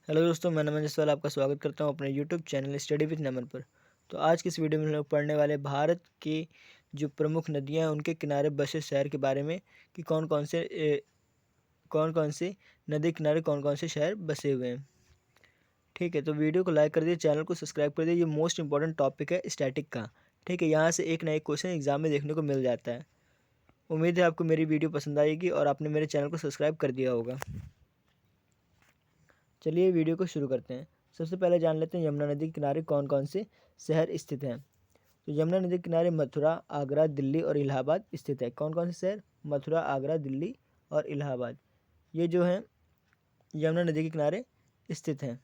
Hello दोस्तों, मैं नमन जसवाल आपका स्वागत करता हूं अपने यूट्यूब चैनल स्टडी विद नमन पर। तो आज की इस वीडियो में हम लोग पढ़ने वाले भारत की जो प्रमुख नदियां हैं उनके किनारे बसे शहर के बारे में कि कौन कौन से नदी किनारे कौन कौन से शहर बसे हुए हैं। ठीक है, तो वीडियो को लाइक कर दिए, चैनल को सब्सक्राइब कर दिए। ये मोस्ट इंपॉर्टेंट टॉपिक है स्टैटिक का। ठीक है, यहाँ से एक ना एक क्वेश्चन एग्जाम में देखने को मिल जाता है। उम्मीद है आपको मेरी वीडियो पसंद आएगी और आपने मेरे चैनल को सब्सक्राइब कर दिया होगा। चलिए वीडियो को शुरू करते हैं। सबसे पहले जान लेते हैं यमुना नदी के किनारे कौन कौन से शहर स्थित हैं। तो यमुना नदी के किनारे मथुरा, आगरा, दिल्ली और इलाहाबाद स्थित है। कौन कौन से शहर? मथुरा, आगरा, दिल्ली और इलाहाबाद, ये जो हैं यमुना नदी के किनारे स्थित हैं।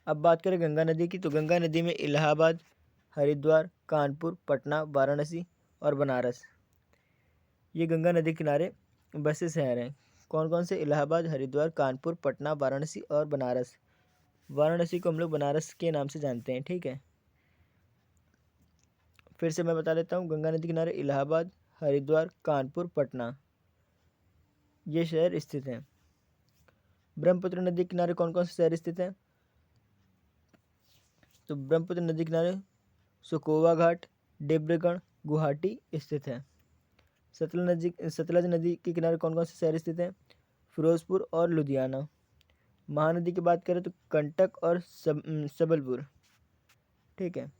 अब बात करें गंगा नदी की, तो गंगा नदी में इलाहाबाद, हरिद्वार, कानपुर, पटना, वाराणसी और बनारस, ये गंगा नदी के किनारे बसे शहर हैं। कौन कौन से? इलाहाबाद, हरिद्वार, कानपुर, पटना, वाराणसी और बनारस। वाराणसी को हम लोग बनारस के नाम से जानते हैं। ठीक है, फिर से मैं बता देता हूँ। गंगा नदी किनारे इलाहाबाद, हरिद्वार, कानपुर, पटना, ये शहर स्थित हैं। ब्रह्मपुत्र नदी किनारे कौन कौन से शहर स्थित हैं? तो ब्रह्मपुत्र नदी किनारे सुकोवा घाट, डिब्रूगढ़, गुवाहाटी स्थित है। सतलज नदी के किनारे कौन कौन से शहर स्थित हैं? फिरोजपुर और लुधियाना। महानदी की बात करें तो कंटक और सबलपुर। ठीक है,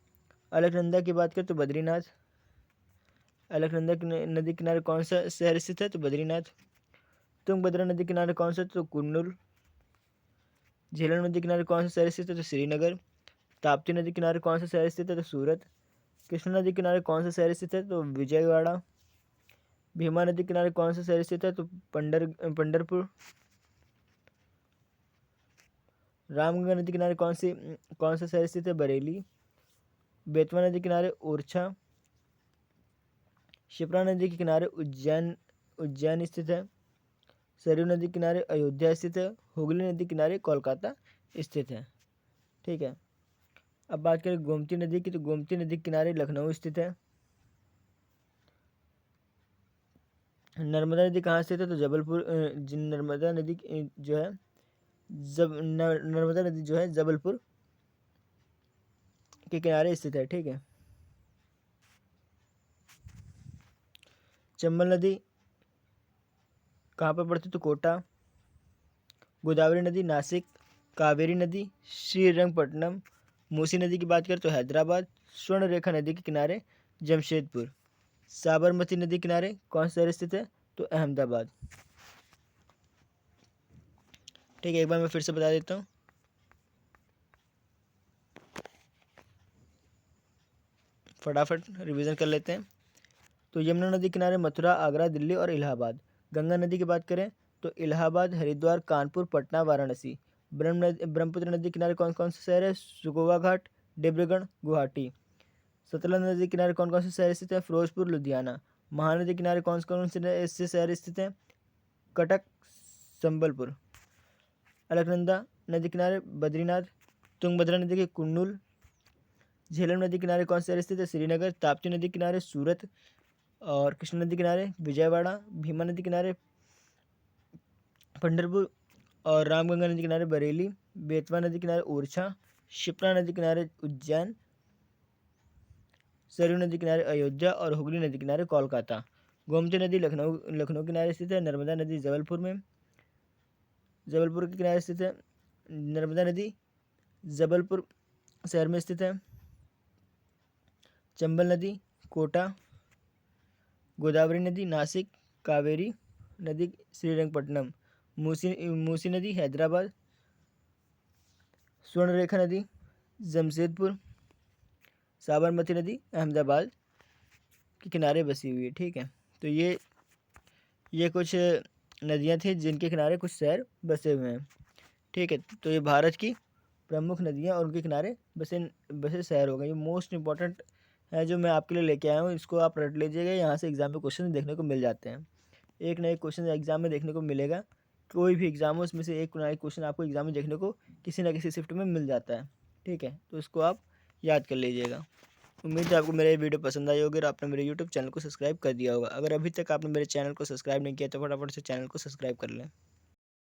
अलकनंदा की बात करें तो बद्रीनाथ। अलकनंदा नदी किनारे कौन सा शहर स्थित है? तो बद्रीनाथ। तुंगभद्रा नदी किनारे कौन सा? तो कुन्नूर। झेलम नदी किनारे कौन सा शहर स्थित है? तो श्रीनगर। ताप्ती नदी किनारे कौन सा शहर स्थित है? तो सूरत। कृष्णा नदी किनारे कौन सा शहर स्थित है? तो विजयवाड़ा। भीमा नदी किनारे कौन सा शहर स्थित है? तो पंडरपुर। रामगंगा नदी किनारे कौन सा शहर स्थित है? बरेली। बेतवा नदी किनारे ओरछा। शिप्रा नदी के किनारे उज्जैन स्थित है। सरयू नदी किनारे अयोध्या स्थित है। हुगली नदी किनारे कोलकाता स्थित है। ठीक है, अब बात करें गोमती नदी की, तो गोमती नदी के किनारे लखनऊ स्थित है। नर्मदा नदी कहाँ स्थित है? तो जबलपुर। नर्मदा नदी जो है नर्मदा नदी जो है जबलपुर के किनारे स्थित है। ठीक है, चंबल नदी कहाँ पर पड़ती? तो कोटा। गोदावरी नदी नासिक। कावेरी नदी श्रीरंगपट्टनम। मूसी नदी की बात करें तो हैदराबाद। स्वर्णरेखा नदी के किनारे जमशेदपुर। साबरमती नदी किनारे कौन सा शहर स्थित है? तो अहमदाबाद। ठीक है, एक बार मैं फिर से बता देता हूँ। फटाफट रिवीजन कर लेते हैं। तो यमुना नदी किनारे मथुरा, आगरा, दिल्ली और इलाहाबाद। गंगा नदी की बात करें तो इलाहाबाद, हरिद्वार, कानपुर, पटना, वाराणसी। ब्रह्मपुत्र नदी किनारे कौन कौन से शहर है? सुगोवा घाट, डिब्रूगढ़, गुवाहाटी। सतलज नदी किनारे कौन कौन से शहर स्थित है? फिरोजपुर, लुधियाना। महानदी किनारे कौन कौन से शहर स्थित हैं? कटक, संबलपुर। अलकनंदा नदी किनारे बद्रीनाथ। तुंगभद्रा नदी के कुन्नूर। झेलम नदी किनारे कौन से शहर स्थित है? श्रीनगर। ताप्ती नदी किनारे सूरत और कृष्णा नदी किनारे विजयवाड़ा। भीमा नदी किनारे पंढरपुर और रामगंगा नदी किनारे बरेली। बेतवा नदी किनारे ओरछा। शिप्रा नदी किनारे उज्जैन। सरयू नदी किनारे अयोध्या और हुगली नदी किनारे कोलकाता। गोमती नदी लखनऊ किनारे स्थित है। नर्मदा नदी जबलपुर के किनारे स्थित है। नर्मदा नदी जबलपुर शहर में स्थित है। चंबल नदी कोटा। गोदावरी नदी नासिक। कावेरी नदी श्रीरंगपट्टनम। मूसी नदी हैदराबाद। स्वर्णरेखा नदी जमशेदपुर। साबरमती नदी अहमदाबाद के किनारे बसी हुई है। ठीक है, तो ये कुछ नदियाँ थी जिनके किनारे कुछ शहर बसे हुए हैं। ठीक है, तो ये भारत की प्रमुख नदियाँ और उनके किनारे बसे शहर हो गए। ये मोस्ट इंपॉर्टेंट है जो मैं आपके लिए लेके आया हूँ, इसको आप रट लीजिएगा। यहाँ से एग्जाम में क्वेश्चन देखने को मिल जाते हैं। एक ना एक क्वेश्चन एग्जाम में देखने को मिलेगा। कोई भी एग्जाम हो उसमें से एक ना एक क्वेश्चन आपको एग्जाम में देखने को किसी न किसी शिफ्ट में मिल जाता है। ठीक है, तो इसको आप याद कर लीजिएगा। उम्मीद है आपको मेरा ये वीडियो पसंद आई होगी और आपने मेरे यूट्यूब चैनल को सब्सक्राइब कर दिया होगा। अगर अभी तक आपने मेरे चैनल को सब्सक्राइब नहीं किया तो फटाफट से चैनल को सब्सक्राइब कर लें।